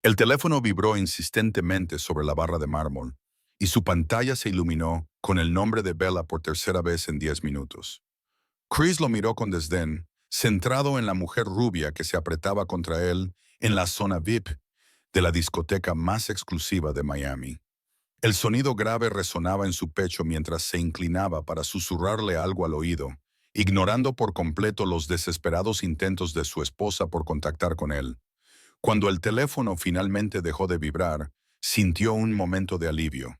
El teléfono vibró insistentemente sobre la barra de mármol, y su pantalla se iluminó con el nombre de Bella por tercera vez en 10 minutos. Chris lo miró con desdén, centrado en la mujer rubia que se apretaba contra él en la zona VIP de la discoteca más exclusiva de Miami. El sonido grave resonaba en su pecho mientras se inclinaba para susurrarle algo al oído, ignorando por completo los desesperados intentos de su esposa por contactar con él. Cuando el teléfono finalmente dejó de vibrar, sintió un momento de alivio.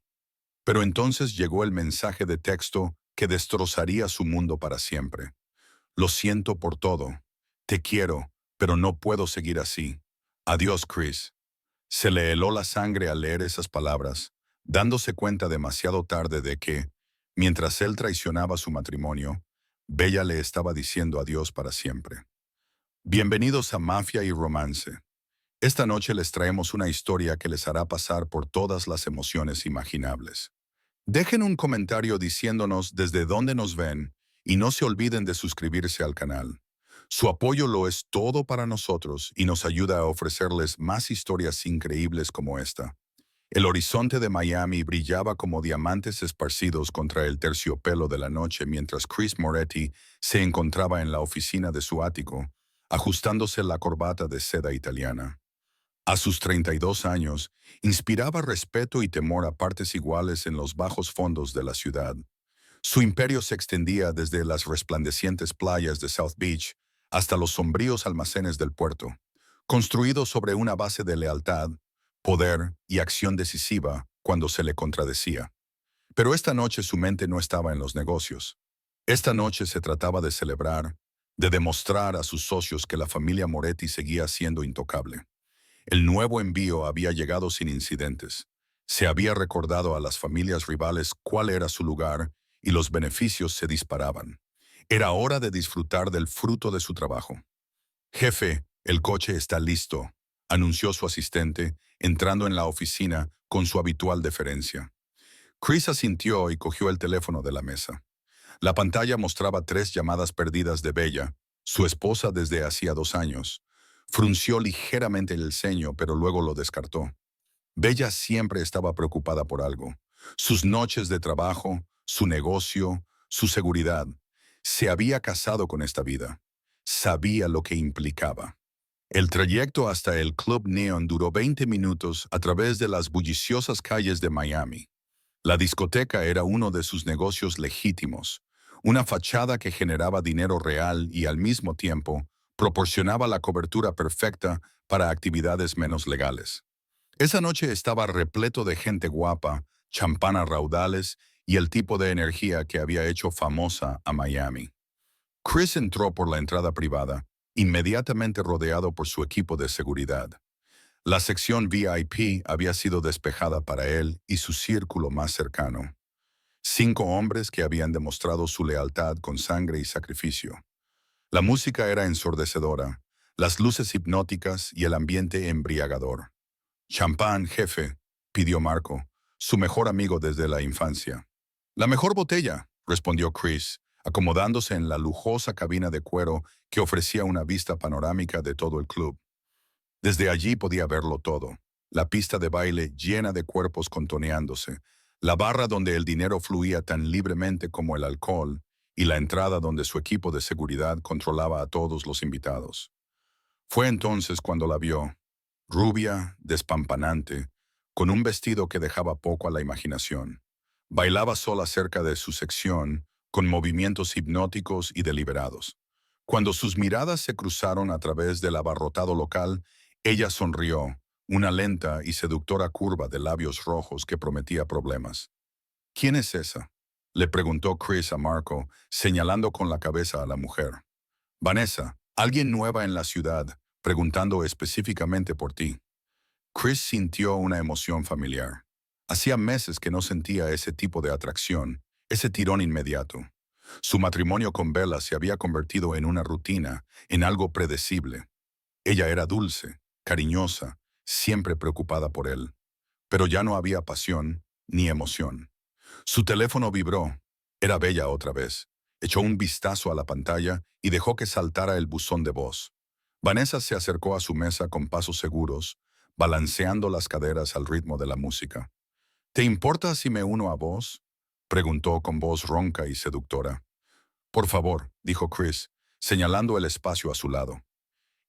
Pero entonces llegó el mensaje de texto que destrozaría su mundo para siempre. Lo siento por todo. Te quiero, pero no puedo seguir así. Adiós, Chris. Se le heló la sangre al leer esas palabras, dándose cuenta demasiado tarde de que, mientras él traicionaba su matrimonio, Bella le estaba diciendo adiós para siempre. Bienvenidos a Mafia y Romance. Esta noche les traemos una historia que les hará pasar por todas las emociones imaginables. Dejen un comentario diciéndonos desde dónde nos ven y no se olviden de suscribirse al canal. Su apoyo lo es todo para nosotros y nos ayuda a ofrecerles más historias increíbles como esta. El horizonte de Miami brillaba como diamantes esparcidos contra el terciopelo de la noche mientras Chris Moretti se encontraba en la oficina de su ático, ajustándose la corbata de seda italiana. A sus 32 años, inspiraba respeto y temor a partes iguales en los bajos fondos de la ciudad. Su imperio se extendía desde las resplandecientes playas de South Beach hasta los sombríos almacenes del puerto, construido sobre una base de lealtad, poder y acción decisiva cuando se le contradecía. Pero esta noche su mente no estaba en los negocios. Esta noche se trataba de celebrar, de demostrar a sus socios que la familia Moretti seguía siendo intocable. El nuevo envío había llegado sin incidentes. Se había recordado a las familias rivales cuál era su lugar y los beneficios se disparaban. Era hora de disfrutar del fruto de su trabajo. Jefe, el coche está listo, anunció su asistente, entrando en la oficina con su habitual deferencia. Chris asintió y cogió el teléfono de la mesa. La pantalla mostraba 3 llamadas perdidas de Bella, su esposa desde hacía 2 años. Frunció ligeramente el ceño, pero luego lo descartó. Bella siempre estaba preocupada por algo. Sus noches de trabajo, su negocio, su seguridad. Se había casado con esta vida. Sabía lo que implicaba. El trayecto hasta el Club Neon duró 20 minutos a través de las bulliciosas calles de Miami. La discoteca era uno de sus negocios legítimos, una fachada que generaba dinero real y al mismo tiempo proporcionaba la cobertura perfecta para actividades menos legales. Esa noche estaba repleto de gente guapa, champán a raudales y el tipo de energía que había hecho famosa a Miami. Chris entró por la entrada privada, inmediatamente rodeado por su equipo de seguridad. La sección VIP había sido despejada para él y su círculo más cercano. 5 hombres que habían demostrado su lealtad con sangre y sacrificio. La música era ensordecedora, las luces hipnóticas y el ambiente embriagador. Champán, jefe, pidió Marco, su mejor amigo desde la infancia. La mejor botella, respondió Chris, acomodándose en la lujosa cabina de cuero que ofrecía una vista panorámica de todo el club. Desde allí podía verlo todo. La pista de baile llena de cuerpos contoneándose, la barra donde el dinero fluía tan libremente como el alcohol, y la entrada donde su equipo de seguridad controlaba a todos los invitados. Fue entonces cuando la vio, rubia, despampanante, con un vestido que dejaba poco a la imaginación. Bailaba sola cerca de su sección, con movimientos hipnóticos y deliberados. Cuando sus miradas se cruzaron a través del abarrotado local, ella sonrió, una lenta y seductora curva de labios rojos que prometía problemas. ¿Quién es esa?, le preguntó Chris a Marco, señalando con la cabeza a la mujer. Vanessa, alguien nueva en la ciudad, preguntando específicamente por ti. Chris sintió una emoción familiar. Hacía meses que no sentía ese tipo de atracción, ese tirón inmediato. Su matrimonio con Bella se había convertido en una rutina, en algo predecible. Ella era dulce, cariñosa, siempre preocupada por él. Pero ya no había pasión ni emoción. Su teléfono vibró. Era Bella otra vez. Echó un vistazo a la pantalla y dejó que saltara el buzón de voz. Vanessa se acercó a su mesa con pasos seguros, balanceando las caderas al ritmo de la música. ¿Te importa si me uno a vos?, preguntó con voz ronca y seductora. Por favor, dijo Chris, señalando el espacio a su lado.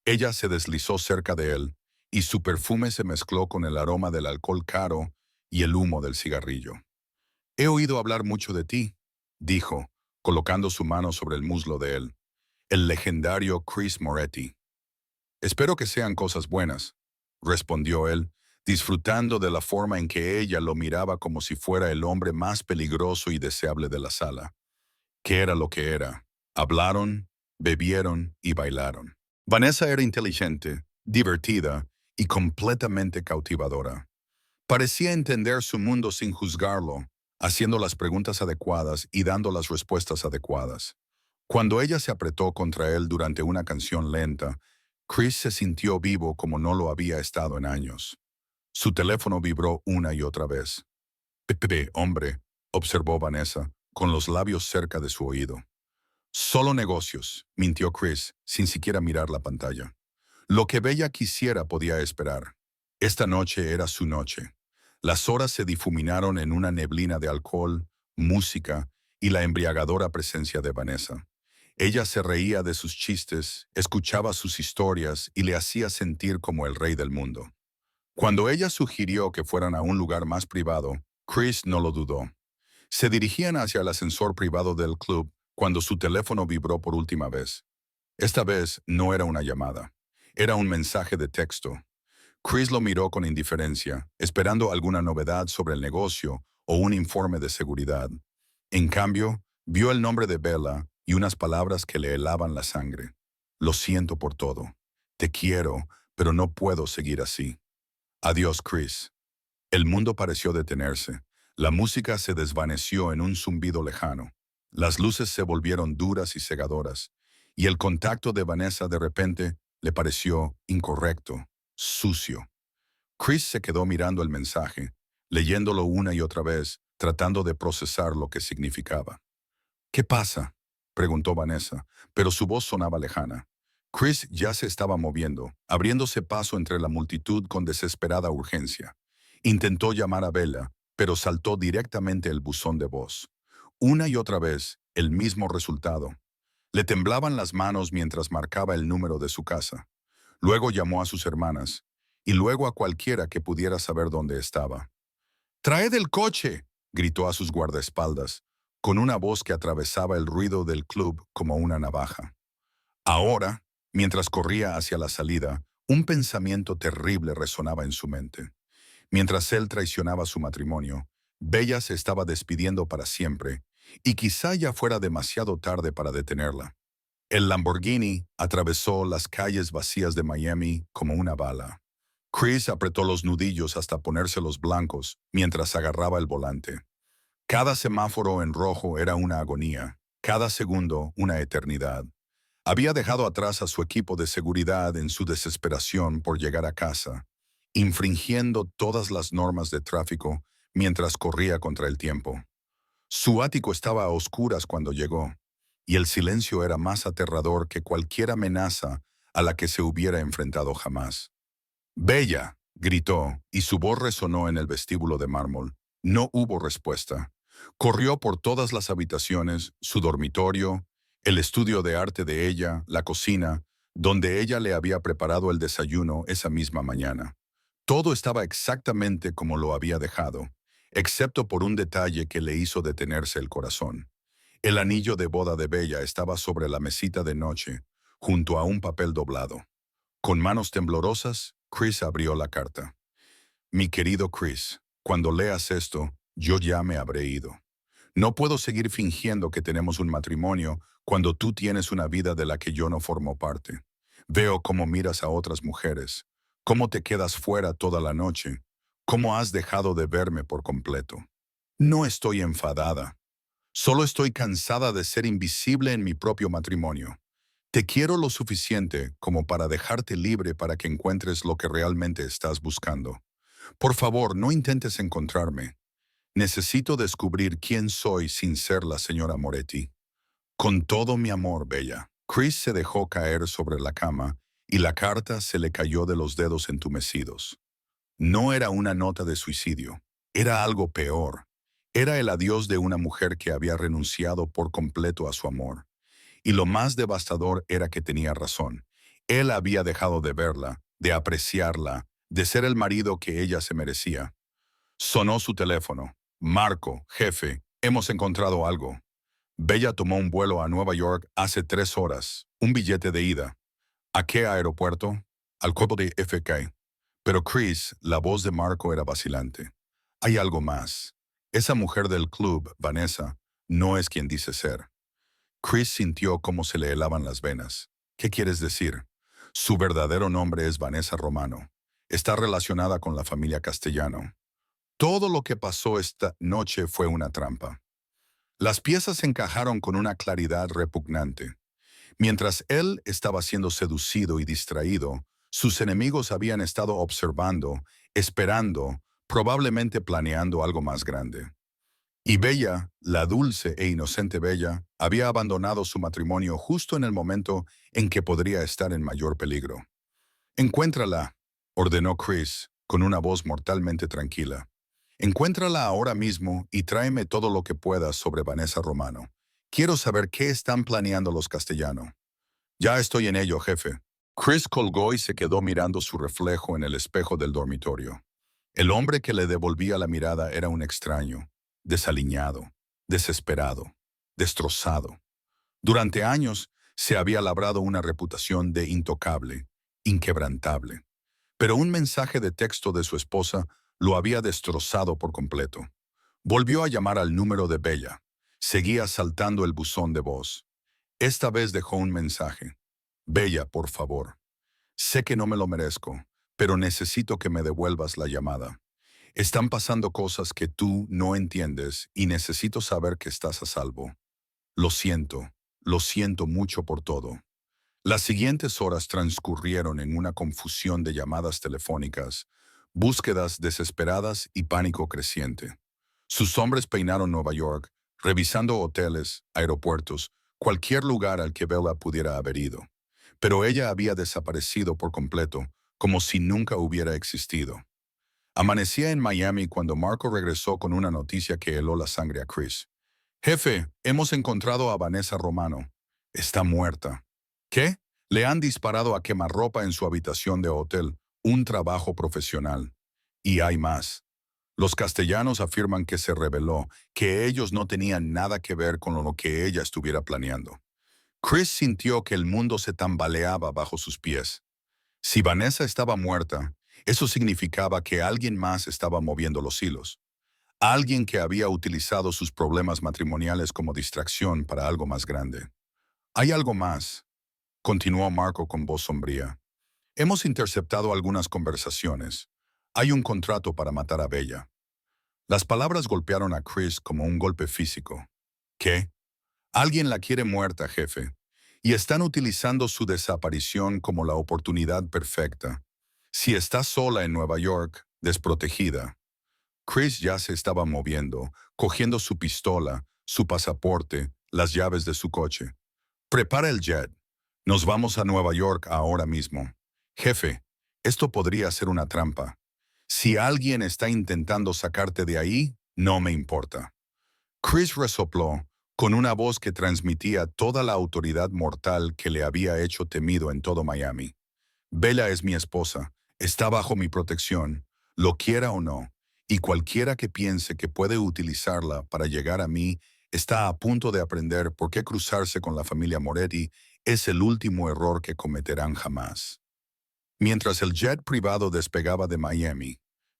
Ella se deslizó cerca de él, y su perfume se mezcló con el aroma del alcohol caro y el humo del cigarrillo. He oído hablar mucho de ti, dijo, colocando su mano sobre el muslo de él. El legendario Chris Moretti. Espero que sean cosas buenas, respondió él, disfrutando de la forma en que ella lo miraba como si fuera el hombre más peligroso y deseable de la sala. ¿Qué era lo que era? Hablaron, bebieron y bailaron. Vanessa era inteligente, divertida y completamente cautivadora. Parecía entender su mundo sin juzgarlo, haciendo las preguntas adecuadas y dando las respuestas adecuadas. Cuando ella se apretó contra él durante una canción lenta, Chris se sintió vivo como no lo había estado en años. Su teléfono vibró una y otra vez. Pepe, hombre, observó Vanessa, con los labios cerca de su oído. Solo negocios, mintió Chris, sin siquiera mirar la pantalla. Lo que Bella quisiera podía esperar. Esta noche era su noche. Las horas se difuminaron en una neblina de alcohol, música y la embriagadora presencia de Vanessa. Ella se reía de sus chistes, escuchaba sus historias y le hacía sentir como el rey del mundo. Cuando ella sugirió que fueran a un lugar más privado, Chris no lo dudó. Se dirigían hacia el ascensor privado del club cuando su teléfono vibró por última vez. Esta vez no era una llamada. Era un mensaje de texto. Chris lo miró con indiferencia, esperando alguna novedad sobre el negocio o un informe de seguridad. En cambio, vio el nombre de Bella y unas palabras que le helaban la sangre. Lo siento por todo. Te quiero, pero no puedo seguir así. Adiós, Chris. El mundo pareció detenerse. La música se desvaneció en un zumbido lejano. Las luces se volvieron duras y cegadoras, y el contacto de Vanessa de repente le pareció incorrecto, sucio. Chris se quedó mirando el mensaje, leyéndolo una y otra vez, tratando de procesar lo que significaba. ¿Qué pasa?, preguntó Vanessa, pero su voz sonaba lejana. Chris ya se estaba moviendo, abriéndose paso entre la multitud con desesperada urgencia. Intentó llamar a Bella, pero saltó directamente el buzón de voz. Una y otra vez, el mismo resultado. Le temblaban las manos mientras marcaba el número de su casa. Luego llamó a sus hermanas, y luego a cualquiera que pudiera saber dónde estaba. «¡Traed el coche!», gritó a sus guardaespaldas, con una voz que atravesaba el ruido del club como una navaja. Ahora, mientras corría hacia la salida, un pensamiento terrible resonaba en su mente. Mientras él traicionaba su matrimonio, Bella se estaba despidiendo para siempre, y quizá ya fuera demasiado tarde para detenerla. El Lamborghini atravesó las calles vacías de Miami como una bala. Chris apretó los nudillos hasta ponérselos blancos mientras agarraba el volante. Cada semáforo en rojo era una agonía, cada segundo una eternidad. Había dejado atrás a su equipo de seguridad en su desesperación por llegar a casa, infringiendo todas las normas de tráfico mientras corría contra el tiempo. Su ático estaba a oscuras cuando llegó, y el silencio era más aterrador que cualquier amenaza a la que se hubiera enfrentado jamás. «Bella», gritó, y su voz resonó en el vestíbulo de mármol. No hubo respuesta. Corrió por todas las habitaciones, su dormitorio, el estudio de arte de ella, la cocina, donde ella le había preparado el desayuno esa misma mañana. Todo estaba exactamente como lo había dejado, excepto por un detalle que le hizo detenerse el corazón. El anillo de boda de Bella estaba sobre la mesita de noche, junto a un papel doblado. Con manos temblorosas, Chris abrió la carta. «Mi querido Chris, cuando leas esto, yo ya me habré ido. No puedo seguir fingiendo que tenemos un matrimonio cuando tú tienes una vida de la que yo no formo parte. Veo cómo miras a otras mujeres, cómo te quedas fuera toda la noche, cómo has dejado de verme por completo. No estoy enfadada. Solo estoy cansada de ser invisible en mi propio matrimonio. Te quiero lo suficiente como para dejarte libre para que encuentres lo que realmente estás buscando. Por favor, no intentes encontrarme. Necesito descubrir quién soy sin ser la señora Moretti. Con todo mi amor, Bella». Chris se dejó caer sobre la cama y la carta se le cayó de los dedos entumecidos. No era una nota de suicidio, era algo peor. Era el adiós de una mujer que había renunciado por completo a su amor. Y lo más devastador era que tenía razón. Él había dejado de verla, de apreciarla, de ser el marido que ella se merecía. Sonó su teléfono. Marco, jefe, hemos encontrado algo. Bella tomó un vuelo a Nueva York hace 3 horas, un billete de ida. ¿A qué aeropuerto? Al cuerpo de FK. Pero Chris, la voz de Marco era vacilante. Hay algo más. Esa mujer del club, Vanessa, no es quien dice ser. Chris sintió cómo se le helaban las venas. ¿Qué quieres decir? Su verdadero nombre es Vanessa Romano. Está relacionada con la familia Castellano. Todo lo que pasó esta noche fue una trampa. Las piezas encajaron con una claridad repugnante. Mientras él estaba siendo seducido y distraído, sus enemigos habían estado observando, esperando, probablemente planeando algo más grande. Y Bella, la dulce e inocente Bella, había abandonado su matrimonio justo en el momento en que podría estar en mayor peligro. Encuéntrala, ordenó Chris, con una voz mortalmente tranquila. Encuéntrala ahora mismo y tráeme todo lo que puedas sobre Vanessa Romano. Quiero saber qué están planeando los castellanos. Ya estoy en ello, jefe. Chris colgó y se quedó mirando su reflejo en el espejo del dormitorio. El hombre que le devolvía la mirada era un extraño, desaliñado, desesperado, destrozado. Durante años se había labrado una reputación de intocable, inquebrantable. Pero un mensaje de texto de su esposa lo había destrozado por completo. Volvió a llamar al número de Bella. Seguía saltando el buzón de voz. Esta vez dejó un mensaje. Bella, por favor. Sé que no me lo merezco, pero necesito que me devuelvas la llamada. Están pasando cosas que tú no entiendes y necesito saber que estás a salvo. Lo siento mucho por todo. Las siguientes horas transcurrieron en una confusión de llamadas telefónicas, búsquedas desesperadas y pánico creciente. Sus hombres peinaron Nueva York, revisando hoteles, aeropuertos, cualquier lugar al que Bella pudiera haber ido. Pero ella había desaparecido por completo, como si nunca hubiera existido. Amanecía en Miami cuando Marco regresó con una noticia que heló la sangre a Chris. Jefe, hemos encontrado a Vanessa Romano. Está muerta. ¿Qué? Le han disparado a quemarropa en su habitación de hotel, un trabajo profesional. Y hay más. Los castellanos afirman que se reveló que ellos no tenían nada que ver con lo que ella estuviera planeando. Chris sintió que el mundo se tambaleaba bajo sus pies. Si Vanessa estaba muerta, eso significaba que alguien más estaba moviendo los hilos. Alguien que había utilizado sus problemas matrimoniales como distracción para algo más grande. Hay algo más, continuó Marco con voz sombría. Hemos interceptado algunas conversaciones. Hay un contrato para matar a Bella. Las palabras golpearon a Chris como un golpe físico. ¿Qué? Alguien la quiere muerta, jefe. Y están utilizando su desaparición como la oportunidad perfecta. Si está sola en Nueva York, desprotegida. Chris ya se estaba moviendo, cogiendo su pistola, su pasaporte, las llaves de su coche. Prepara el jet. Nos vamos a Nueva York ahora mismo. Jefe, esto podría ser una trampa. Si alguien está intentando sacarte de ahí, no me importa. Chris resopló, con una voz que transmitía toda la autoridad mortal que le había hecho temido en todo Miami. Bella es mi esposa, está bajo mi protección, lo quiera o no, y cualquiera que piense que puede utilizarla para llegar a mí está a punto de aprender por qué cruzarse con la familia Moretti es el último error que cometerán jamás. Mientras el jet privado despegaba de Miami,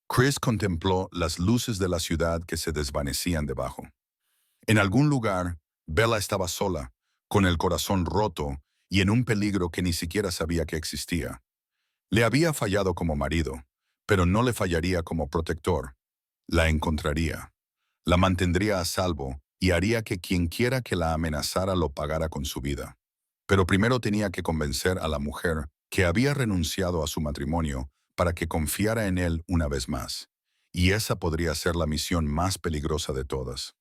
Chris contempló las luces de la ciudad que se desvanecían debajo. En algún lugar, Bella estaba sola, con el corazón roto y en un peligro que ni siquiera sabía que existía. Le había fallado como marido, pero no le fallaría como protector. La encontraría, la mantendría a salvo y haría que quienquiera que la amenazara lo pagara con su vida. Pero primero tenía que convencer a la mujer que había renunciado a su matrimonio para que confiara en él una vez más. Y esa podría ser la misión más peligrosa de todas.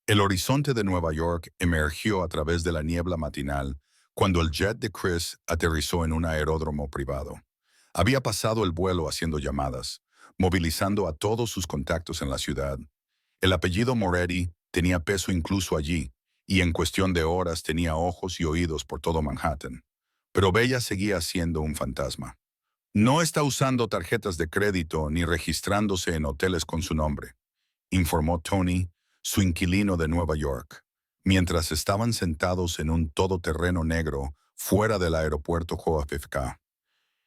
El horizonte de Nueva York emergió a través de la niebla matinal cuando el jet de Chris aterrizó en un aeródromo privado. Había pasado el vuelo haciendo llamadas, movilizando a todos sus contactos en la ciudad. El apellido Moretti tenía peso incluso allí, y en cuestión de horas tenía ojos y oídos por todo Manhattan. Pero Bella seguía siendo un fantasma. No está usando tarjetas de crédito ni registrándose en hoteles con su nombre, informó Tony, su inquilino de Nueva York, mientras estaban sentados en un todoterreno negro fuera del aeropuerto JFK.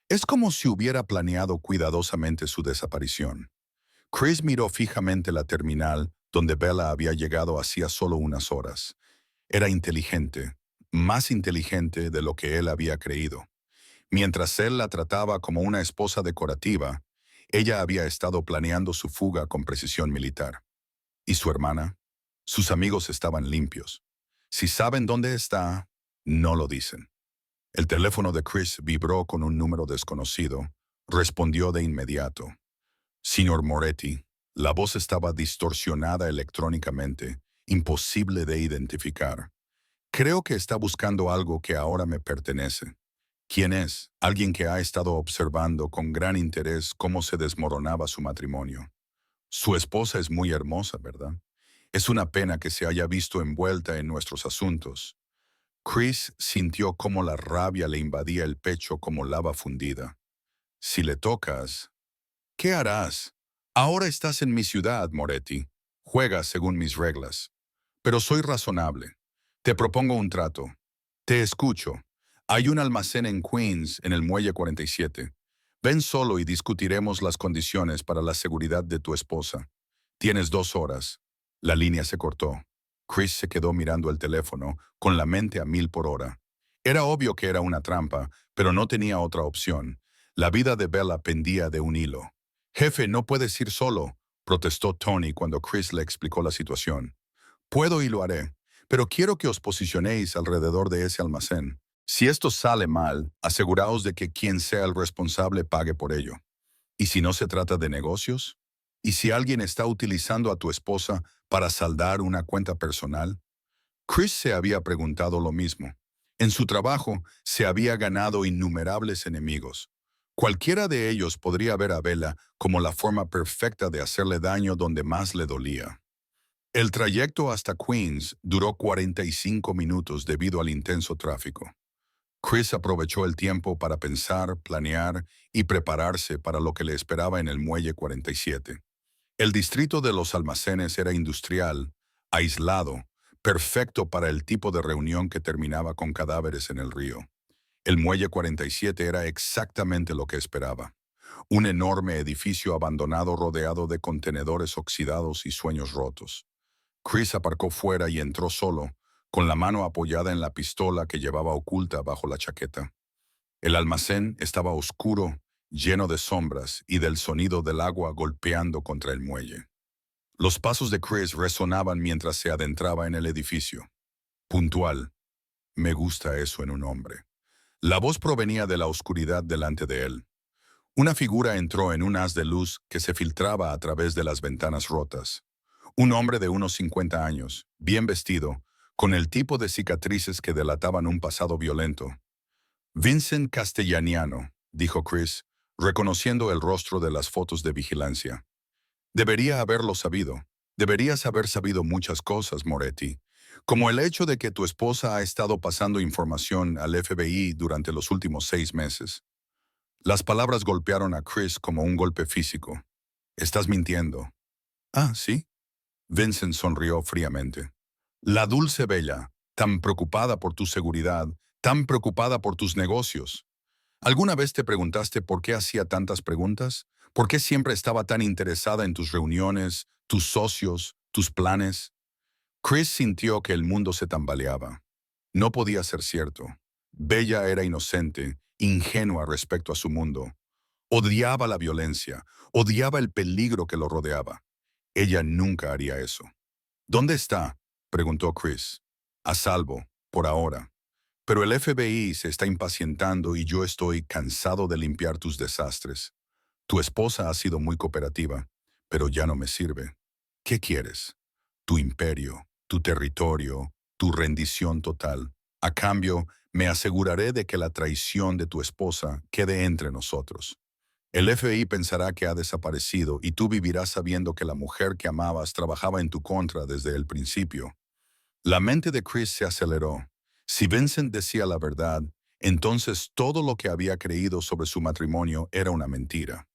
Es como si hubiera planeado cuidadosamente su desaparición. Chris miró fijamente la terminal donde Bella había llegado hacía solo unas horas. Era inteligente, más inteligente de lo que él había creído. Mientras él la trataba como una esposa decorativa, ella había estado planeando su fuga con precisión militar. ¿Y su hermana? Sus amigos estaban limpios. Si saben dónde está, no lo dicen. El teléfono de Chris vibró con un número desconocido. Respondió de inmediato. Señor Moretti, la voz estaba distorsionada electrónicamente, imposible de identificar. Creo que está buscando algo que ahora me pertenece. ¿Quién es? Alguien que ha estado observando con gran interés cómo se desmoronaba su matrimonio. Su esposa es muy hermosa, ¿verdad? Es una pena que se haya visto envuelta en nuestros asuntos. Chris sintió cómo la rabia le invadía el pecho como lava fundida. Si le tocas, ¿qué harás? Ahora estás en mi ciudad, Moretti. Juegas según mis reglas. Pero soy razonable. Te propongo un trato. Te escucho. Hay un almacén en Queens, en el Muelle 47. Ven solo y discutiremos las condiciones para la seguridad de tu esposa. Tienes 2 horas. La línea se cortó. Chris se quedó mirando el teléfono, con la mente a 1000 por hora. Era obvio que era una trampa, pero no tenía otra opción. La vida de Bella pendía de un hilo. Jefe, no puedes ir solo, protestó Tony cuando Chris le explicó la situación. Puedo y lo haré, pero quiero que os posicionéis alrededor de ese almacén. Si esto sale mal, aseguraos de que quien sea el responsable pague por ello. ¿Y si no se trata de negocios? ¿Y si alguien está utilizando a tu esposa para saldar una cuenta personal? Chris se había preguntado lo mismo. En su trabajo se había ganado innumerables enemigos. Cualquiera de ellos podría ver a Bella como la forma perfecta de hacerle daño donde más le dolía. El trayecto hasta Queens duró 45 minutos debido al intenso tráfico. Chris aprovechó el tiempo para pensar, planear y prepararse para lo que le esperaba en el Muelle 47. El distrito de los almacenes era industrial, aislado, perfecto para el tipo de reunión que terminaba con cadáveres en el río. El Muelle 47 era exactamente lo que esperaba. Un enorme edificio abandonado rodeado de contenedores oxidados y sueños rotos. Chris aparcó fuera y entró solo, con la mano apoyada en la pistola que llevaba oculta bajo la chaqueta. El almacén estaba oscuro, lleno de sombras y del sonido del agua golpeando contra el muelle. Los pasos de Chris resonaban mientras se adentraba en el edificio. Puntual. Me gusta eso en un hombre. La voz provenía de la oscuridad delante de él. Una figura entró en un haz de luz que se filtraba a través de las ventanas rotas. Un hombre de unos 50 años, bien vestido, con el tipo de cicatrices que delataban un pasado violento. Vincent Castellaniano, dijo Chris, reconociendo el rostro de las fotos de vigilancia. Debería haberlo sabido. Deberías haber sabido muchas cosas, Moretti, como el hecho de que tu esposa ha estado pasando información al FBI durante los últimos 6 meses. Las palabras golpearon a Chris como un golpe físico. Estás mintiendo. Ah, ¿sí? Vincent sonrió fríamente. La dulce Bella, tan preocupada por tu seguridad, tan preocupada por tus negocios. ¿Alguna vez te preguntaste por qué hacía tantas preguntas? ¿Por qué siempre estaba tan interesada en tus reuniones, tus socios, tus planes? Chris sintió que el mundo se tambaleaba. No podía ser cierto. Bella era inocente, ingenua respecto a su mundo. Odiaba la violencia, odiaba el peligro que lo rodeaba. Ella nunca haría eso. ¿Dónde está?, preguntó Chris. A salvo, por ahora. Pero el FBI se está impacientando y yo estoy cansado de limpiar tus desastres. Tu esposa ha sido muy cooperativa, pero ya no me sirve. ¿Qué quieres? Tu imperio, tu territorio, tu rendición total. A cambio, me aseguraré de que la traición de tu esposa quede entre nosotros. El FBI pensará que ha desaparecido y tú vivirás sabiendo que la mujer que amabas trabajaba en tu contra desde el principio. La mente de Chris se aceleró. Si Vincent decía la verdad, entonces todo lo que había creído sobre su matrimonio era una mentira.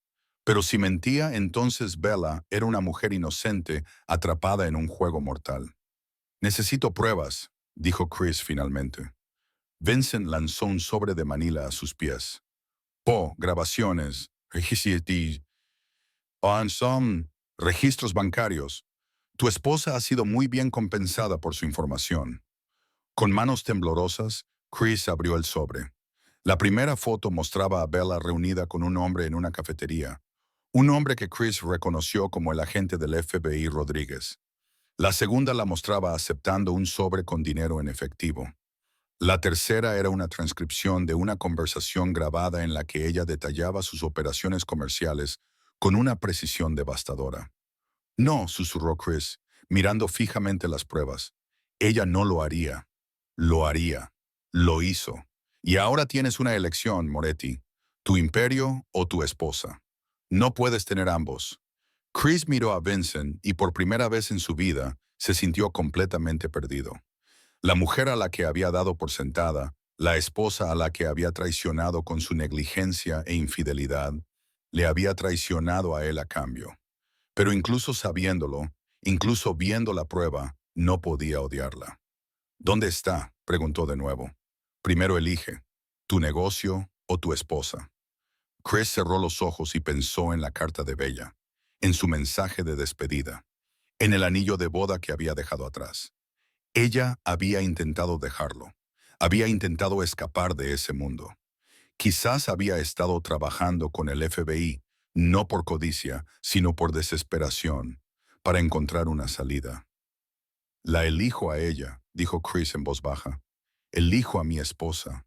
Pero si mentía, entonces Bella era una mujer inocente atrapada en un juego mortal. Necesito pruebas, dijo Chris finalmente. Vincent lanzó un sobre de Manila a sus pies. Grabaciones, registros, son registros bancarios. Tu esposa ha sido muy bien compensada por su información. Con manos temblorosas, Chris abrió el sobre. La primera foto mostraba a Bella reunida con un hombre en una cafetería, un hombre que Chris reconoció como el agente del FBI Rodríguez. La segunda la mostraba aceptando un sobre con dinero en efectivo. La tercera era una transcripción de una conversación grabada en la que ella detallaba sus operaciones comerciales con una precisión devastadora. No, susurró Chris, mirando fijamente las pruebas. Ella no lo haría. Lo haría. Lo hizo. Y ahora tienes una elección, Moretti. Tu imperio o tu esposa. No puedes tener ambos. Chris miró a Vincent y por primera vez en su vida se sintió completamente perdido. La mujer a la que había dado por sentada, la esposa a la que había traicionado con su negligencia e infidelidad, le había traicionado a él a cambio. Pero incluso sabiéndolo, incluso viendo la prueba, no podía odiarla. ¿Dónde está?, preguntó de nuevo. Primero elige, tu negocio o tu esposa. Chris cerró los ojos y pensó en la carta de Bella, en su mensaje de despedida, en el anillo de boda que había dejado atrás. Ella había intentado dejarlo, había intentado escapar de ese mundo. Quizás había estado trabajando con el FBI, no por codicia, sino por desesperación, para encontrar una salida. La elijo a ella, dijo Chris en voz baja. Elijo a mi esposa.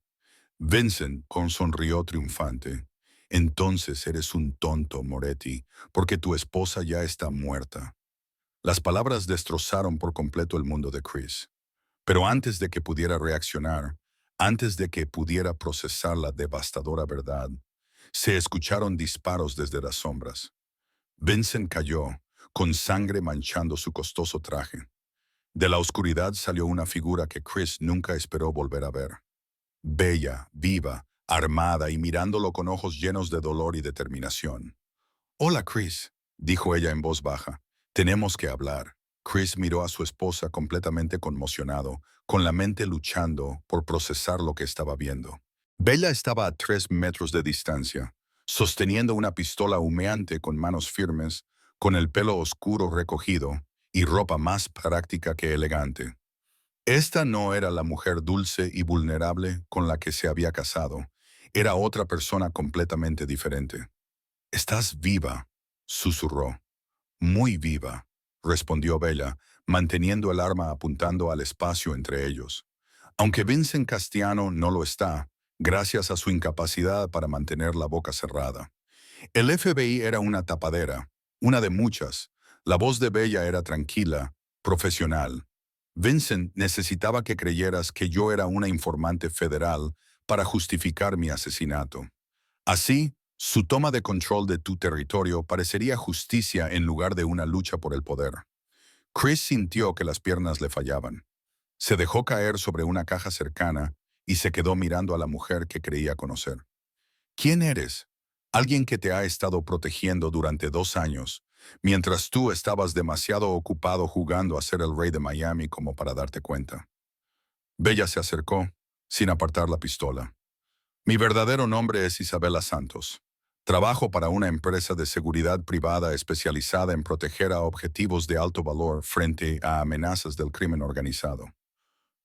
Vincent sonrió triunfante. Entonces eres un tonto, Moretti, porque tu esposa ya está muerta. Las palabras destrozaron por completo el mundo de Chris. Pero antes de que pudiera reaccionar, antes de que pudiera procesar la devastadora verdad, se escucharon disparos desde las sombras. Vincent cayó, con sangre manchando su costoso traje. De la oscuridad salió una figura que Chris nunca esperó volver a ver. Bella, viva, armada y mirándolo con ojos llenos de dolor y determinación. «Hola, Chris», dijo ella en voz baja. «Tenemos que hablar». Chris miró a su esposa completamente conmocionado, con la mente luchando por procesar lo que estaba viendo. Bella estaba a 3 metros de distancia, sosteniendo una pistola humeante con manos firmes, con el pelo oscuro recogido y ropa más práctica que elegante. Esta no era la mujer dulce y vulnerable con la que se había casado. Era otra persona completamente diferente. «Estás viva», susurró. «Muy viva», respondió Bella, manteniendo el arma apuntando al espacio entre ellos. Aunque Vincent Castiano no lo está, gracias a su incapacidad para mantener la boca cerrada. El FBI era una tapadera, una de muchas. La voz de Bella era tranquila, profesional. Vincent necesitaba que creyeras que yo era una informante federal para justificar mi asesinato. Así, su toma de control de tu territorio parecería justicia en lugar de una lucha por el poder. Chris sintió que las piernas le fallaban. Se dejó caer sobre una caja cercana y se quedó mirando a la mujer que creía conocer. «¿Quién eres?» «Alguien que te ha estado protegiendo durante 2 años, mientras tú estabas demasiado ocupado jugando a ser el rey de Miami como para darte cuenta». Bella se acercó, sin apartar la pistola. «Mi verdadero nombre es Isabela Santos. Trabajo para una empresa de seguridad privada especializada en proteger a objetivos de alto valor frente a amenazas del crimen organizado.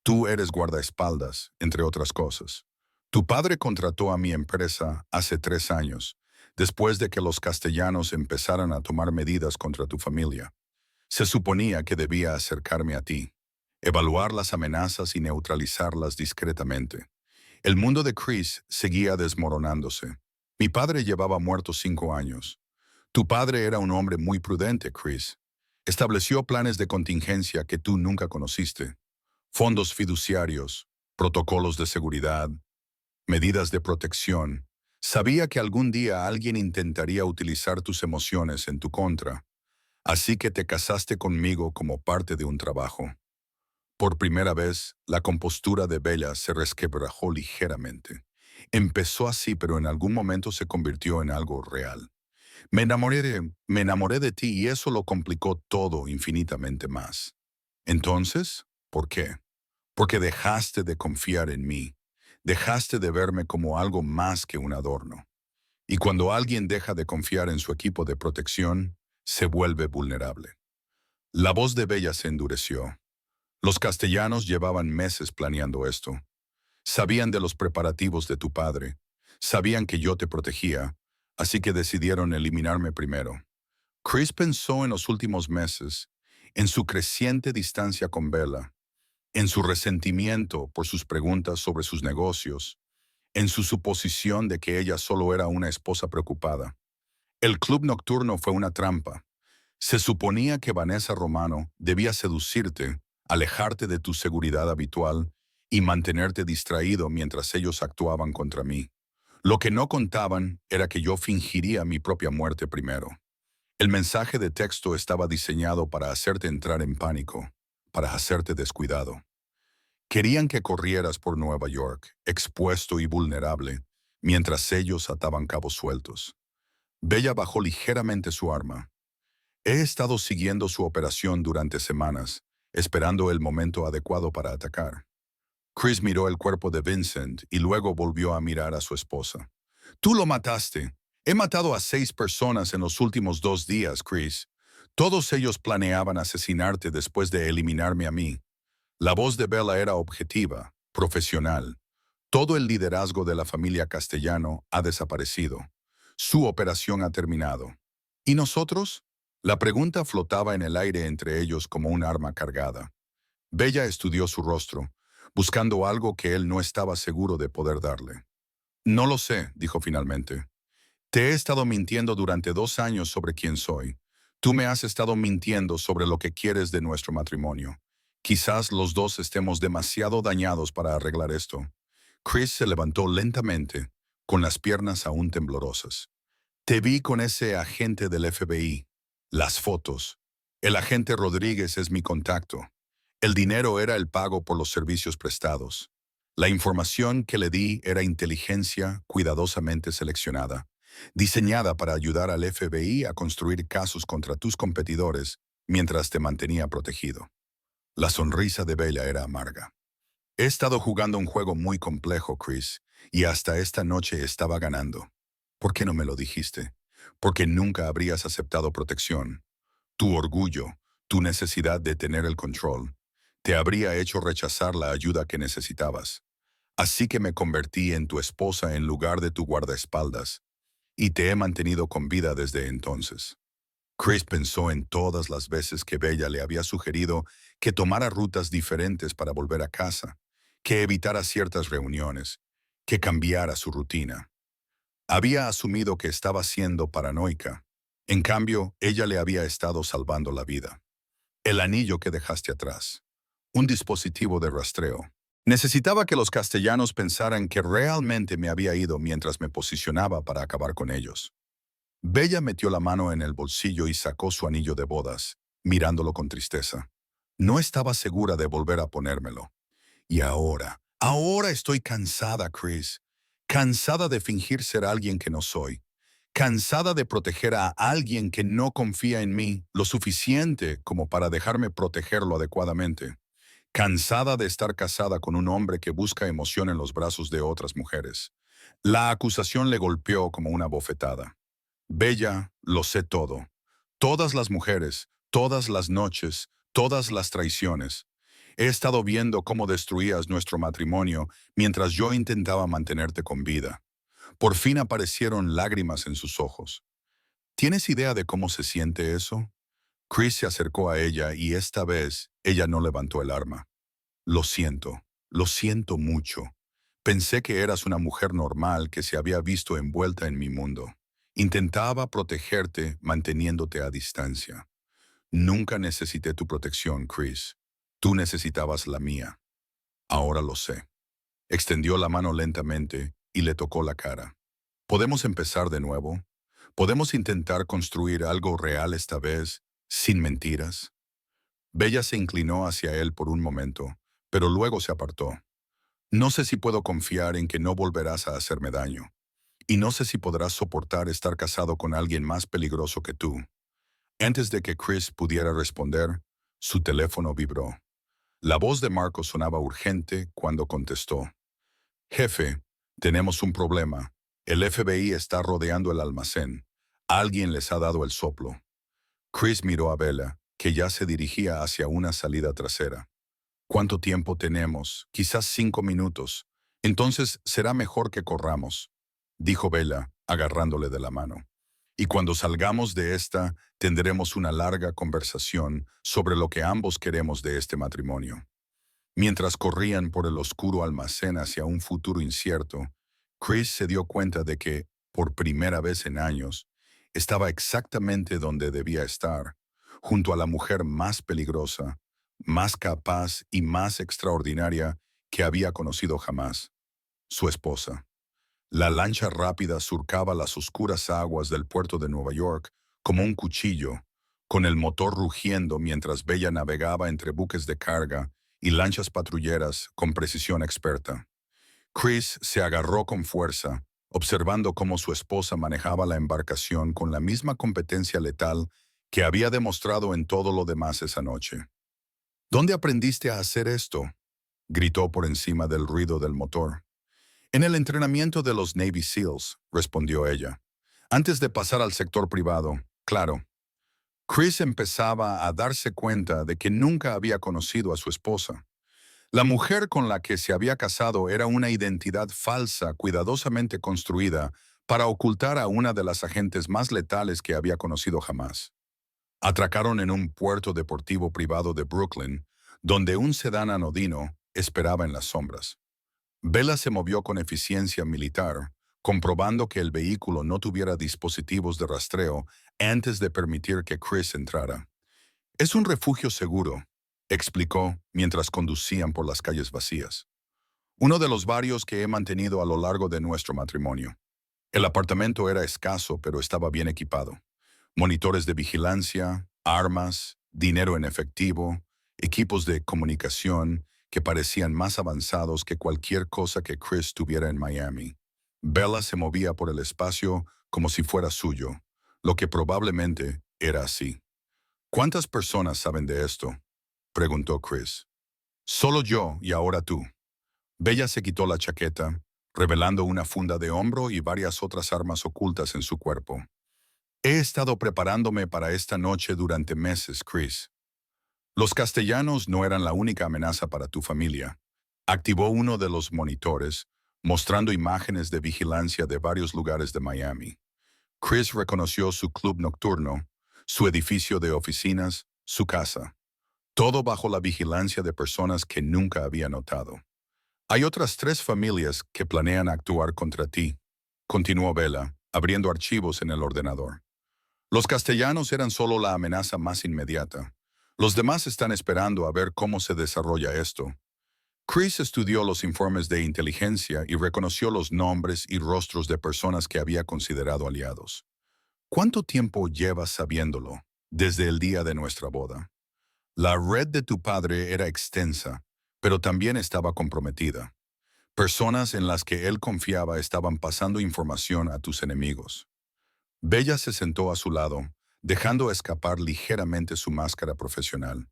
Tú eres guardaespaldas, entre otras cosas. Tu padre contrató a mi empresa hace 3 años, después de que los castellanos empezaran a tomar medidas contra tu familia. Se suponía que debía acercarme a ti, evaluar las amenazas y neutralizarlas discretamente. El mundo de Chris seguía desmoronándose. Mi padre llevaba muerto 5 años. Tu padre era un hombre muy prudente, Chris. Estableció planes de contingencia que tú nunca conociste. Fondos fiduciarios, protocolos de seguridad, medidas de protección. Sabía que algún día alguien intentaría utilizar tus emociones en tu contra, así que te casaste conmigo como parte de un trabajo. Por primera vez, la compostura de Bella se resquebrajó ligeramente. Empezó así, pero en algún momento se convirtió en algo real. Me enamoré de ti y eso lo complicó todo infinitamente más. Entonces, ¿por qué? Porque dejaste de confiar en mí. Dejaste de verme como algo más que un adorno. Y cuando alguien deja de confiar en su equipo de protección, se vuelve vulnerable. La voz de Bella se endureció. Los castellanos llevaban meses planeando esto. Sabían de los preparativos de tu padre. Sabían que yo te protegía, así que decidieron eliminarme primero. Chris pensó en los últimos meses, en su creciente distancia con Bella, en su resentimiento por sus preguntas sobre sus negocios, en su suposición de que ella solo era una esposa preocupada. El club nocturno fue una trampa. Se suponía que Vanessa Romano debía seducirte, alejarte de tu seguridad habitual y mantenerte distraído mientras ellos actuaban contra mí. Lo que no contaban era que yo fingiría mi propia muerte primero. El mensaje de texto estaba diseñado para hacerte entrar en pánico, para hacerte descuidado. Querían que corrieras por Nueva York, expuesto y vulnerable, mientras ellos ataban cabos sueltos. Bella bajó ligeramente su arma. He estado siguiendo su operación durante semanas, esperando el momento adecuado para atacar. Chris miró el cuerpo de Vincent y luego volvió a mirar a su esposa. Tú lo mataste. He matado a 6 personas en los últimos 2 días, Chris. Todos ellos planeaban asesinarte después de eliminarme a mí. La voz de Bella era objetiva, profesional. Todo el liderazgo de la familia Castellano ha desaparecido. Su operación ha terminado. ¿Y nosotros? La pregunta flotaba en el aire entre ellos como un arma cargada. Bella estudió su rostro, buscando algo que él no estaba seguro de poder darle. No lo sé, dijo finalmente. Te he estado mintiendo durante 2 años sobre quién soy. Tú me has estado mintiendo sobre lo que quieres de nuestro matrimonio. Quizás los dos estemos demasiado dañados para arreglar esto. Chris se levantó lentamente, con las piernas aún temblorosas. Te vi con ese agente del FBI. Las fotos. El agente Rodríguez es mi contacto. El dinero era el pago por los servicios prestados. La información que le di era inteligencia cuidadosamente seleccionada, diseñada para ayudar al FBI a construir casos contra tus competidores mientras te mantenía protegido. La sonrisa de Bella era amarga. He estado jugando un juego muy complejo, Chris, y hasta esta noche estaba ganando. ¿Por qué no me lo dijiste? Porque nunca habrías aceptado protección. Tu orgullo, tu necesidad de tener el control, te habría hecho rechazar la ayuda que necesitabas. Así que me convertí en tu esposa en lugar de tu guardaespaldas, y te he mantenido con vida desde entonces. Chris pensó en todas las veces que Bella le había sugerido que tomara rutas diferentes para volver a casa, que evitara ciertas reuniones, que cambiara su rutina. Había asumido que estaba siendo paranoica. En cambio, ella le había estado salvando la vida. El anillo que dejaste atrás. Un dispositivo de rastreo. Necesitaba que los castellanos pensaran que realmente me había ido mientras me posicionaba para acabar con ellos. Bella metió la mano en el bolsillo y sacó su anillo de bodas, mirándolo con tristeza. No estaba segura de volver a ponérmelo. Y ahora estoy cansada, Chris. Cansada de fingir ser alguien que no soy. Cansada de proteger a alguien que no confía en mí lo suficiente como para dejarme protegerlo adecuadamente. Cansada de estar casada con un hombre que busca emoción en los brazos de otras mujeres. La acusación le golpeó como una bofetada. Bella, lo sé todo. Todas las mujeres, todas las noches, todas las traiciones. He estado viendo cómo destruías nuestro matrimonio mientras yo intentaba mantenerte con vida. Por fin aparecieron lágrimas en sus ojos. ¿Tienes idea de cómo se siente eso? Chris se acercó a ella y esta vez ella no levantó el arma. Lo siento mucho. Pensé que eras una mujer normal que se había visto envuelta en mi mundo. Intentaba protegerte manteniéndote a distancia. Nunca necesité tu protección, Chris. Tú necesitabas la mía. Ahora lo sé. Extendió la mano lentamente y le tocó la cara. ¿Podemos empezar de nuevo? ¿Podemos intentar construir algo real esta vez, sin mentiras? Bella se inclinó hacia él por un momento, pero luego se apartó. No sé si puedo confiar en que no volverás a hacerme daño. Y no sé si podrás soportar estar casado con alguien más peligroso que tú. Antes de que Chris pudiera responder, su teléfono vibró. La voz de Marco sonaba urgente cuando contestó. Jefe, tenemos un problema. El FBI está rodeando el almacén. Alguien les ha dado el soplo. Chris miró a Bella, que ya se dirigía hacia una salida trasera. ¿Cuánto tiempo tenemos? Quizás 5 minutos. Entonces será mejor que corramos, dijo Bella, agarrándole de la mano. Y cuando salgamos de esta, tendremos una larga conversación sobre lo que ambos queremos de este matrimonio. Mientras corrían por el oscuro almacén hacia un futuro incierto, Chris se dio cuenta de que, por primera vez en años, estaba exactamente donde debía estar, junto a la mujer más peligrosa, más capaz y más extraordinaria que había conocido jamás, su esposa. La lancha rápida surcaba las oscuras aguas del puerto de Nueva York como un cuchillo, con el motor rugiendo mientras Bella navegaba entre buques de carga y lanchas patrulleras con precisión experta. Chris se agarró con fuerza, observando cómo su esposa manejaba la embarcación con la misma competencia letal que había demostrado en todo lo demás esa noche. ¿Dónde aprendiste a hacer esto?, gritó por encima del ruido del motor. En el entrenamiento de los Navy SEALs, respondió ella. Antes de pasar al sector privado, claro. Chris empezaba a darse cuenta de que nunca había conocido a su esposa. La mujer con la que se había casado era una identidad falsa cuidadosamente construida para ocultar a una de las agentes más letales que había conocido jamás. Atracaron en un puerto deportivo privado de Brooklyn, donde un sedán anodino esperaba en las sombras. Bella se movió con eficiencia militar, comprobando que el vehículo no tuviera dispositivos de rastreo antes de permitir que Chris entrara. Es un refugio seguro, explicó mientras conducían por las calles vacías. Uno de los varios que he mantenido a lo largo de nuestro matrimonio. El apartamento era escaso, pero estaba bien equipado. Monitores de vigilancia, armas, dinero en efectivo, equipos de comunicación que parecían más avanzados que cualquier cosa que Chris tuviera en Miami. Bella se movía por el espacio como si fuera suyo, lo que probablemente era así. ¿Cuántas personas saben de esto?, preguntó Chris. Solo yo y ahora tú. Bella se quitó la chaqueta, revelando una funda de hombro y varias otras armas ocultas en su cuerpo. He estado preparándome para esta noche durante meses, Chris. Los castellanos no eran la única amenaza para tu familia. Activó uno de los monitores, mostrando imágenes de vigilancia de varios lugares de Miami. Chris reconoció su club nocturno, su edificio de oficinas, su casa. Todo bajo la vigilancia de personas que nunca había notado. Hay otras 3 familias que planean actuar contra ti, continuó Bella, abriendo archivos en el ordenador. Los castellanos eran solo la amenaza más inmediata. Los demás están esperando a ver cómo se desarrolla esto. Chris estudió los informes de inteligencia y reconoció los nombres y rostros de personas que había considerado aliados. ¿Cuánto tiempo llevas sabiéndolo? Desde el día de nuestra boda. La red de tu padre era extensa, pero también estaba comprometida. Personas en las que él confiaba estaban pasando información a tus enemigos. Bella se sentó a su lado, dejando escapar ligeramente su máscara profesional.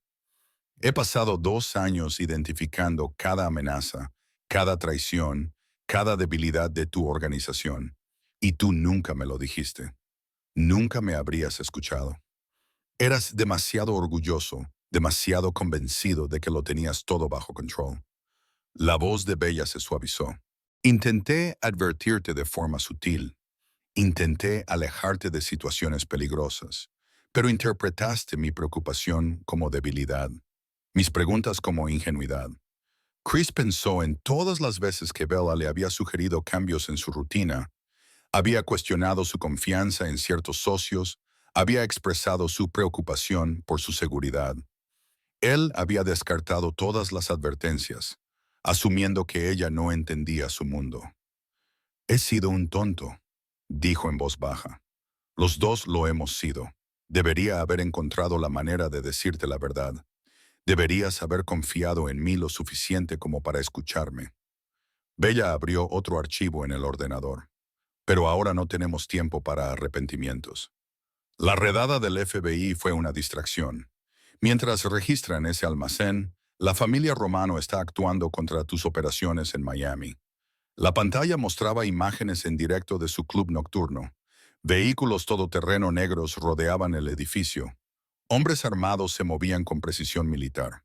He pasado 2 años identificando cada amenaza, cada traición, cada debilidad de tu organización, y tú nunca me lo dijiste. Nunca me habrías escuchado. Eras demasiado orgulloso, demasiado convencido de que lo tenías todo bajo control. La voz de Bella se suavizó. Intenté advertirte de forma sutil. Intenté alejarte de situaciones peligrosas, pero interpretaste mi preocupación como debilidad, mis preguntas como ingenuidad. Chris pensó en todas las veces que Bella le había sugerido cambios en su rutina, había cuestionado su confianza en ciertos socios, había expresado su preocupación por su seguridad. Él había descartado todas las advertencias, asumiendo que ella no entendía su mundo. He sido un tonto, dijo en voz baja. Los dos lo hemos sido. Debería haber encontrado la manera de decirte la verdad. Deberías haber confiado en mí lo suficiente como para escucharme. Bella abrió otro archivo en el ordenador. Pero ahora no tenemos tiempo para arrepentimientos. La redada del FBI fue una distracción. Mientras registran ese almacén, la familia Romano está actuando contra tus operaciones en Miami. La pantalla mostraba imágenes en directo de su club nocturno. Vehículos todoterreno negros rodeaban el edificio. Hombres armados se movían con precisión militar.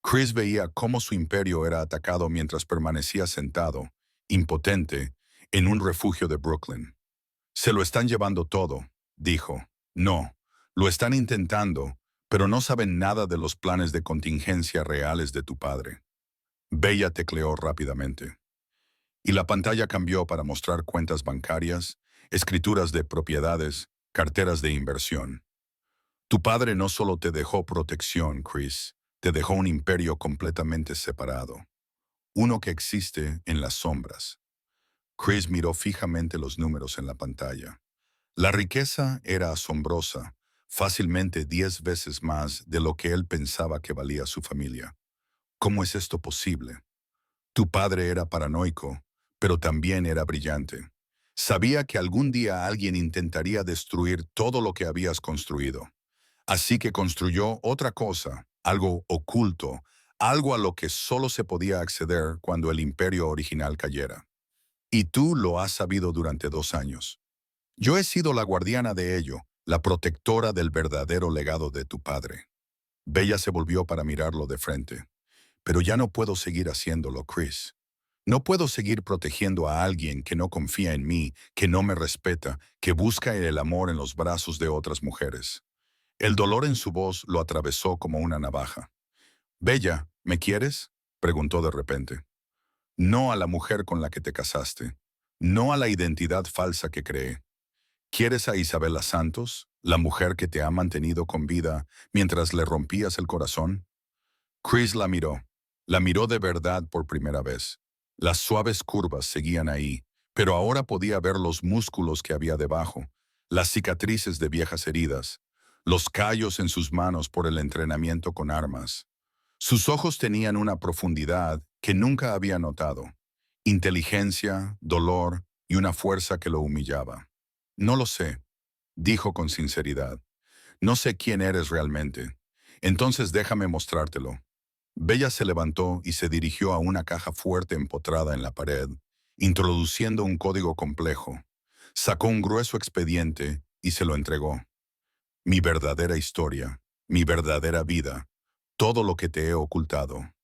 Chris veía cómo su imperio era atacado mientras permanecía sentado, impotente, en un refugio de Brooklyn. Se lo están llevando todo, dijo. No, lo están intentando, pero no saben nada de los planes de contingencia reales de tu padre. Bella tecleó rápidamente. Y la pantalla cambió para mostrar cuentas bancarias, escrituras de propiedades, carteras de inversión. Tu padre no solo te dejó protección, Chris, te dejó un imperio completamente separado. Uno que existe en las sombras. Chris miró fijamente los números en la pantalla. La riqueza era asombrosa, fácilmente 10 veces más de lo que él pensaba que valía su familia. ¿Cómo es esto posible? Tu padre era paranoico, pero también era brillante. Sabía que algún día alguien intentaría destruir todo lo que habías construido. Así que construyó otra cosa, algo oculto, algo a lo que solo se podía acceder cuando el imperio original cayera. Y tú lo has sabido durante 2 años. Yo he sido la guardiana de ello, la protectora del verdadero legado de tu padre. Bella se volvió para mirarlo de frente. Pero ya no puedo seguir haciéndolo, Chris. No puedo seguir protegiendo a alguien que no confía en mí, que no me respeta, que busca el amor en los brazos de otras mujeres. El dolor en su voz lo atravesó como una navaja. Bella, ¿me quieres? Preguntó de repente. No a la mujer con la que te casaste. No a la identidad falsa que creé. ¿Quieres a Isabela Santos, la mujer que te ha mantenido con vida mientras le rompías el corazón? Chris la miró. La miró de verdad por primera vez. Las suaves curvas seguían ahí, pero ahora podía ver los músculos que había debajo, las cicatrices de viejas heridas, los callos en sus manos por el entrenamiento con armas. Sus ojos tenían una profundidad que nunca había notado. Inteligencia, dolor y una fuerza que lo humillaba. No lo sé, dijo con sinceridad. No sé quién eres realmente. Entonces déjame mostrártelo. Bella se levantó y se dirigió a una caja fuerte empotrada en la pared, introduciendo un código complejo. Sacó un grueso expediente y se lo entregó. Mi verdadera historia, mi verdadera vida, todo lo que te he ocultado.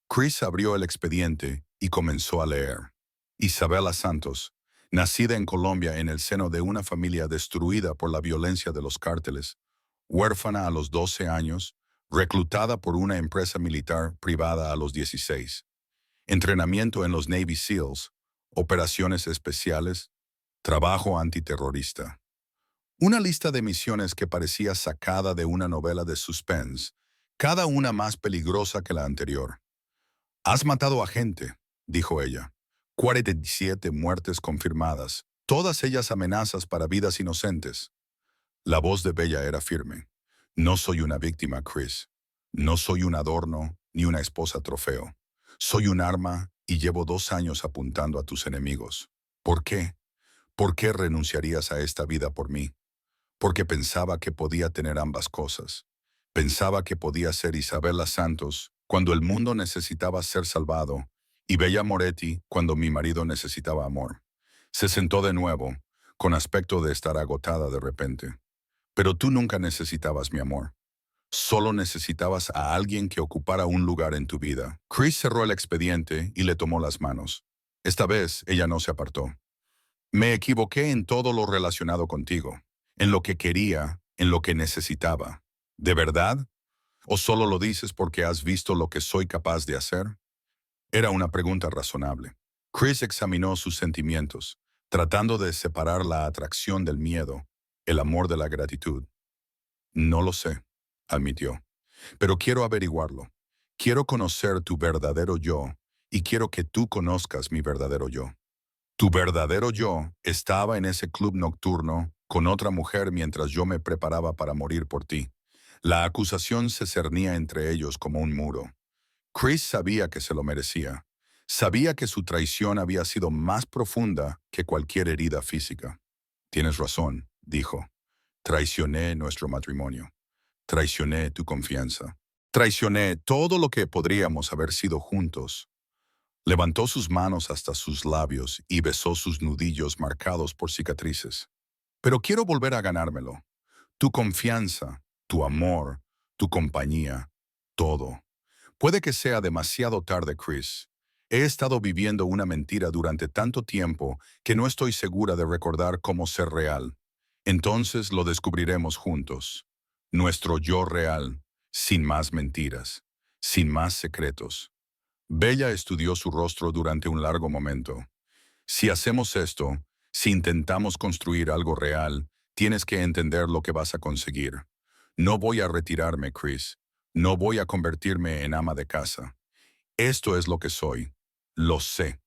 Chris abrió el expediente y comenzó a leer. Isabela Santos, nacida en Colombia en el seno de una familia destruida por la violencia de los cárteles, huérfana a los 12 años, reclutada por una empresa militar privada a los 16. Entrenamiento en los Navy SEALs, operaciones especiales, trabajo antiterrorista. Una lista de misiones que parecía sacada de una novela de suspense, cada una más peligrosa que la anterior. Has matado a gente, dijo ella. 47 muertes confirmadas, todas ellas amenazas para vidas inocentes. La voz de Bella era firme. No soy una víctima, Chris. No soy un adorno ni una esposa trofeo. Soy un arma y llevo 2 años apuntando a tus enemigos. ¿Por qué? ¿Por qué renunciarías a esta vida por mí? Porque pensaba que podía tener ambas cosas. Pensaba que podía ser Isabela Santos cuando el mundo necesitaba ser salvado y Bella Moretti cuando mi marido necesitaba amor. Se sentó de nuevo, con aspecto de estar agotada de repente. Pero tú nunca necesitabas mi amor. Solo necesitabas a alguien que ocupara un lugar en tu vida. Chris cerró el expediente y le tomó las manos. Esta vez ella no se apartó. Me equivoqué en todo lo relacionado contigo, en lo que quería, en lo que necesitaba. ¿De verdad? ¿O solo lo dices porque has visto lo que soy capaz de hacer? Era una pregunta razonable. Chris examinó sus sentimientos, tratando de separar la atracción del miedo, el amor de la gratitud. No lo sé, admitió, pero quiero averiguarlo. Quiero conocer tu verdadero yo y quiero que tú conozcas mi verdadero yo. Tu verdadero yo estaba en ese club nocturno con otra mujer mientras yo me preparaba para morir por ti. La acusación se cernía entre ellos como un muro. Chris sabía que se lo merecía. Sabía que su traición había sido más profunda que cualquier herida física. Tienes razón, dijo. Traicioné nuestro matrimonio. Traicioné tu confianza. Traicioné todo lo que podríamos haber sido juntos. Levantó sus manos hasta sus labios y besó sus nudillos marcados por cicatrices. Pero quiero volver a ganármelo. Tu confianza, tu amor, tu compañía, todo. Puede que sea demasiado tarde, Chris. He estado viviendo una mentira durante tanto tiempo que no estoy segura de recordar cómo ser real. Entonces lo descubriremos juntos. Nuestro yo real, sin más mentiras, sin más secretos. Bella estudió su rostro durante un largo momento. Si hacemos esto, si intentamos construir algo real, tienes que entender lo que vas a conseguir. No voy a retirarme, Chris. No voy a convertirme en ama de casa. Esto es lo que soy. Lo sé.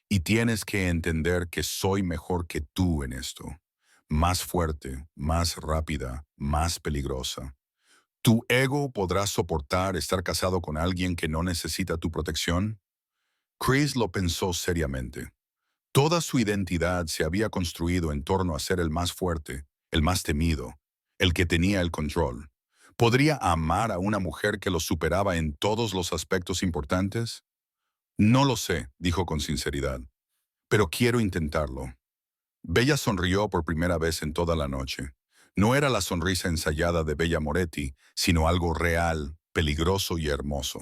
Y tienes que entender que soy mejor que tú en esto. Más fuerte, más rápida, más peligrosa. ¿Tu ego podrá soportar estar casado con alguien que no necesita tu protección? Chris lo pensó seriamente. Toda su identidad se había construido en torno a ser el más fuerte, el más temido, el que tenía el control. ¿Podría amar a una mujer que lo superaba en todos los aspectos importantes? No lo sé, dijo con sinceridad, pero quiero intentarlo. Bella sonrió por primera vez en toda la noche. No era la sonrisa ensayada de Bella Moretti, sino algo real, peligroso y hermoso.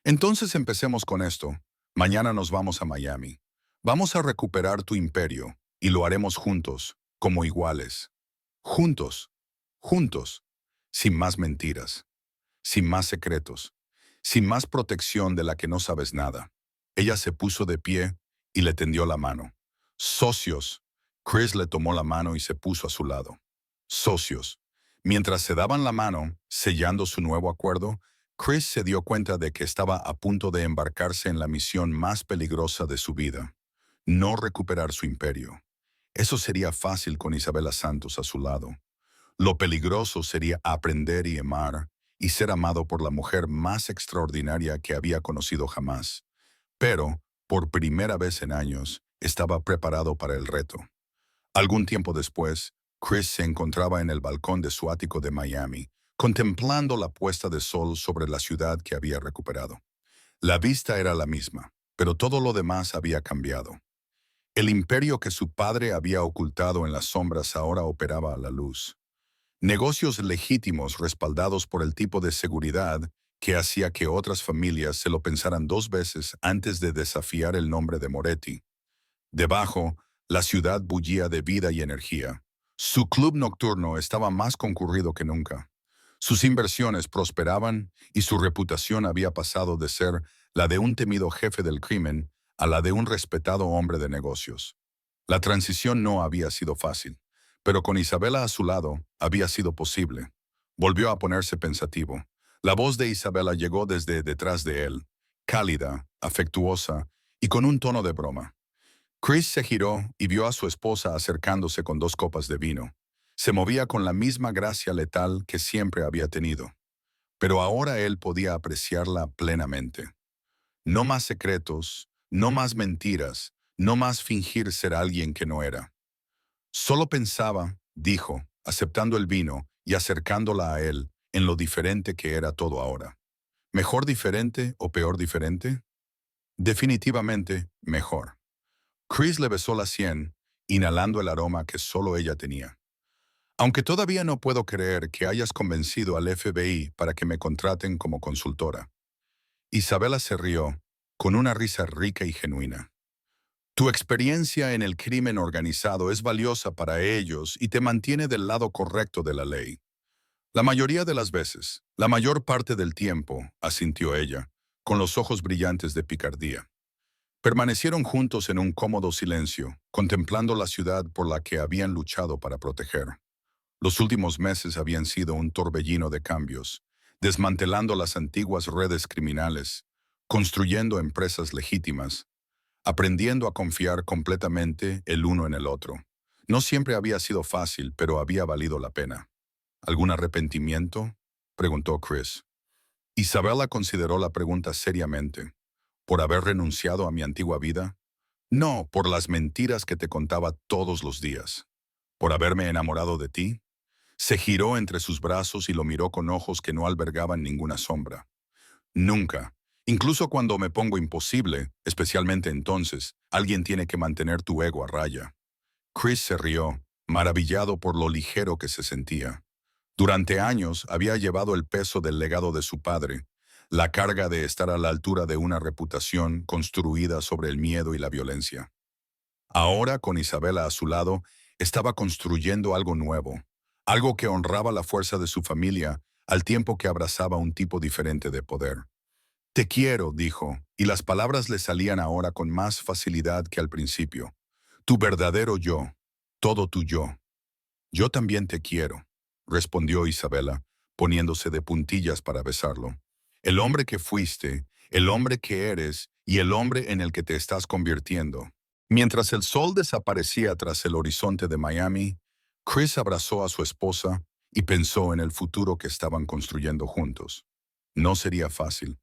Entonces empecemos con esto. Mañana nos vamos a Miami. Vamos a recuperar tu imperio y lo haremos juntos, como iguales. Juntos, juntos, sin más mentiras, sin más secretos, sin más protección de la que no sabes nada. Ella se puso de pie y le tendió la mano. Socios. Chris le tomó la mano y se puso a su lado. Socios. Mientras se daban la mano, sellando su nuevo acuerdo, Chris se dio cuenta de que estaba a punto de embarcarse en la misión más peligrosa de su vida. No recuperar su imperio. Eso sería fácil con Isabela Santos a su lado. Lo peligroso sería aprender y amar y ser amado por la mujer más extraordinaria que había conocido jamás. Pero, por primera vez en años, estaba preparado para el reto. Algún tiempo después, Chris se encontraba en el balcón de su ático de Miami, contemplando la puesta de sol sobre la ciudad que había recuperado. La vista era la misma, pero todo lo demás había cambiado. El imperio que su padre había ocultado en las sombras ahora operaba a la luz. Negocios legítimos respaldados por el tipo de seguridad que hacía que otras familias se lo pensaran dos veces antes de desafiar el nombre de Moretti. Debajo, la ciudad bullía de vida y energía. Su club nocturno estaba más concurrido que nunca. Sus inversiones prosperaban y su reputación había pasado de ser la de un temido jefe del crimen a la de un respetado hombre de negocios. La transición no había sido fácil, pero con Isabela a su lado había sido posible. Volvió a ponerse pensativo. La voz de Isabela llegó desde detrás de él, cálida, afectuosa y con un tono de broma. Chris se giró y vio a su esposa acercándose con dos copas de vino. Se movía con la misma gracia letal que siempre había tenido, pero ahora él podía apreciarla plenamente. No más secretos, no más mentiras, no más fingir ser alguien que no era. Solo pensaba, dijo, aceptando el vino y acercándola a él, en lo diferente que era todo ahora. ¿Mejor diferente o peor diferente? Definitivamente mejor. Chris le besó la sien, inhalando el aroma que solo ella tenía. Aunque todavía no puedo creer que hayas convencido al FBI para que me contraten como consultora. Isabela se rió, con una risa rica y genuina. Tu experiencia en el crimen organizado es valiosa para ellos y te mantiene del lado correcto de la ley. La mayoría de las veces, la mayor parte del tiempo, asintió ella, con los ojos brillantes de picardía. Permanecieron juntos en un cómodo silencio, contemplando la ciudad por la que habían luchado para proteger. Los últimos meses habían sido un torbellino de cambios, desmantelando las antiguas redes criminales, construyendo empresas legítimas, aprendiendo a confiar completamente el uno en el otro. No siempre había sido fácil, pero había valido la pena. ¿Algún arrepentimiento?, preguntó Chris. Isabella consideró la pregunta seriamente. ¿Por haber renunciado a mi antigua vida? No, por las mentiras que te contaba todos los días. ¿Por haberme enamorado de ti? Se giró entre sus brazos y lo miró con ojos que no albergaban ninguna sombra. Nunca. Incluso cuando me pongo imposible, especialmente entonces, alguien tiene que mantener tu ego a raya. Chris se rió, maravillado por lo ligero que se sentía. Durante años había llevado el peso del legado de su padre, la carga de estar a la altura de una reputación construida sobre el miedo y la violencia. Ahora, con Isabela a su lado, estaba construyendo algo nuevo, algo que honraba la fuerza de su familia al tiempo que abrazaba un tipo diferente de poder. Te quiero, dijo, y las palabras le salían ahora con más facilidad que al principio. Tu verdadero yo, todo tu yo. Yo también te quiero, respondió Isabela, poniéndose de puntillas para besarlo. El hombre que fuiste, el hombre que eres y el hombre en el que te estás convirtiendo. Mientras el sol desaparecía tras el horizonte de Miami, Chris abrazó a su esposa y pensó en el futuro que estaban construyendo juntos. No sería fácil.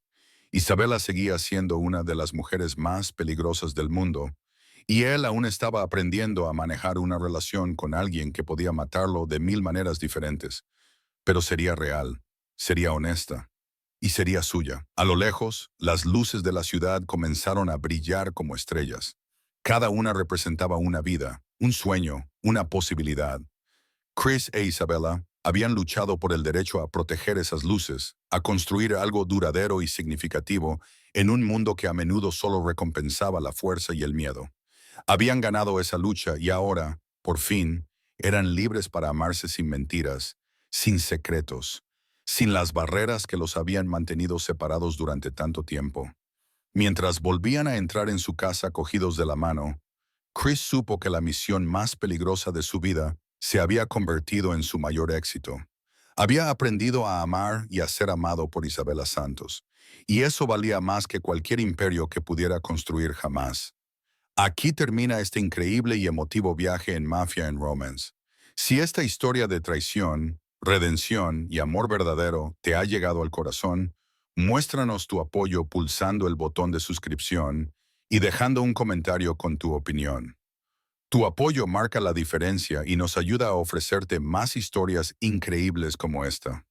Isabela seguía siendo una de las mujeres más peligrosas del mundo, y él aún estaba aprendiendo a manejar una relación con alguien que podía matarlo de mil maneras diferentes. Pero sería real, sería honesta, y sería suya. A lo lejos, las luces de la ciudad comenzaron a brillar como estrellas. Cada una representaba una vida, un sueño, una posibilidad. Chris e Isabella habían luchado por el derecho a proteger esas luces, a construir algo duradero y significativo en un mundo que a menudo solo recompensaba la fuerza y el miedo. Habían ganado esa lucha y ahora, por fin, eran libres para amarse sin mentiras, sin secretos, sin las barreras que los habían mantenido separados durante tanto tiempo. Mientras volvían a entrar en su casa cogidos de la mano, Chris supo que la misión más peligrosa de su vida se había convertido en su mayor éxito. Había aprendido a amar y a ser amado por Isabela Santos, y eso valía más que cualquier imperio que pudiera construir jamás. Aquí termina este increíble y emotivo viaje en Mafia and Romance. Si esta historia de traición, redención y amor verdadero te ha llegado al corazón, muéstranos tu apoyo pulsando el botón de suscripción y dejando un comentario con tu opinión. Tu apoyo marca la diferencia y nos ayuda a ofrecerte más historias increíbles como esta.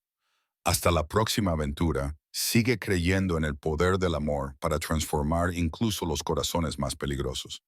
Hasta la próxima aventura, sigue creyendo en el poder del amor para transformar incluso los corazones más peligrosos.